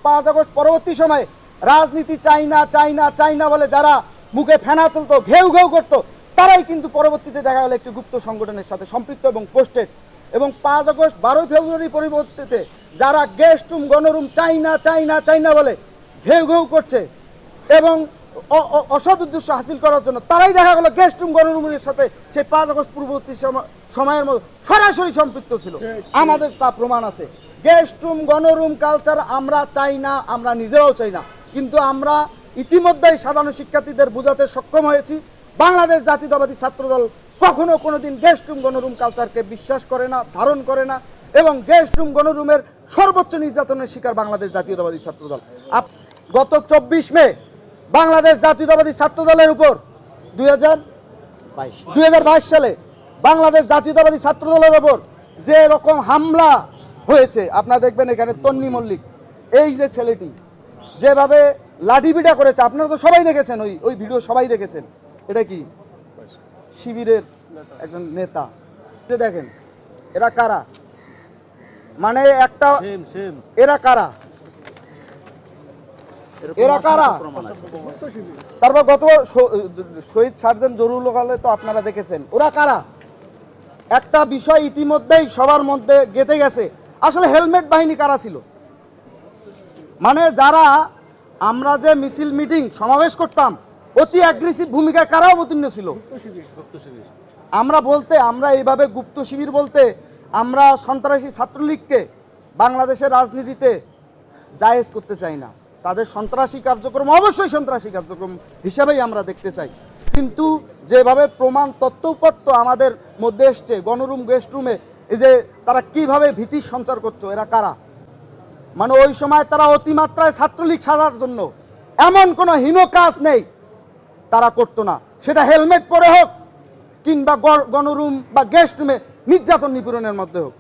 5 August পরবর্তী সময়ে রাজনীতি চাই না চাই না চাই না বলে যারা মুখে ফেনা তুলতো, ঘেউ ঘেউ করতো, তারাই কিন্তু পরবর্তীতে দেখা গেল একটি গুপ্ত সংগঠনের সাথে সম্পৃক্ত এবং পোস্টেড। এবং 5 আগস্ট 12 ফেব্রুয়ারি পরিবর্তিতে যারা গেস্ট রুম গণরুম চাই না চাই না চাই না বলে ঘেউ ঘেউ করছে এবং অসৎ উদ্দেশ্য হাসিল করার জন্য, তারাই দেখা গেল গেস্ট রুম গণরুমের সাথে সেই 5 আগস্ট পূর্ববর্তী সময়ের মধ্যে সরাসরি সম্পৃক্ত ছিল। আমাদের তা প্রমাণ আছে। গেস্ট রুম গণরুম কালচার আমরা চাই না, আমরা নিজেরাও চাই না, কিন্তু আমরা ইতিমধ্যেই সাধারণ শিক্ষার্থীদের বোঝাতে সক্ষম হয়েছি বাংলাদেশ জাতীয়তাবাদী ছাত্রদল কখনো কোনোদিন গেস্ট রুম গণরুম কালচারকে বিশ্বাস করে না, ধারণ করে না, এবং গেস্ট রুম গণরুমের সর্বোচ্চ নির্যাতনের শিকার বাংলাদেশ জাতীয়তাবাদী ছাত্রদল। গত 24 মে বাংলাদেশ জাতীয়তাবাদী ছাত্রদলের উপর 2022 সালে বাংলাদেশ জাতীয়তাবাদী ছাত্রদলের উপর যে রকম হামলা হয়েছে, আপনারা দেখবেন এখানে তন্নি মল্লিক এই যে ছেলেটি যেভাবে লাঠিপিটা করেছে, আপনারা তো সবাই দেখেছেন, ওই ভিডিও সবাই দেখেছেন। এটা কি শিবিরের একজন নেতা। দেখেন এরা কারা, মানে একটা এরা কারা, এরা কারা। তারপর গত শহীদ সার্জেন্ট জরুল হলে তো আপনারা দেখেছেন ওরা কারা। একটা বিষয় ইতিমধ্যেই সবার মধ্যে গেঁথে গেছে, আসলে হেলমেট বাহিনী কারা ছিল। মানে যারা আমরা যে মিছিল মিটিং সমাবেশ করতাম, অতি অ্যাগ্রেসিভ ভূমিকা কারা অবতীর্ণ ছিল। আমরা এইভাবে গুপ্ত শিবির বলতে আমরা সন্ত্রাসী ছাত্রলীগকে বাংলাদেশের রাজনীতিতে জায়েজ করতে চাই না। তাদের সন্ত্রাসী কার্যক্রম অবশ্যই সন্ত্রাসী কার্যক্রম হিসাবেই আমরা দেখতে চাই, কিন্তু যেভাবে প্রমাণ তথ্যপত্র আমাদের মধ্যে এসছে গণরুম গেস্ট রুমে, এই যে তারা কিভাবে ভীতির সঞ্চার করতো, এরা কারা। মানে ওই সময় তারা অতিমাত্রায় ছাত্রলীগ সাজার জন্য এমন কোনো হীন কাজ নেই তারা করতো না, সেটা হেলমেট পরে হোক কিংবা গণরুম বা গেস্ট রুমে নির্যাতন নিপীড়নের মধ্যে হোক।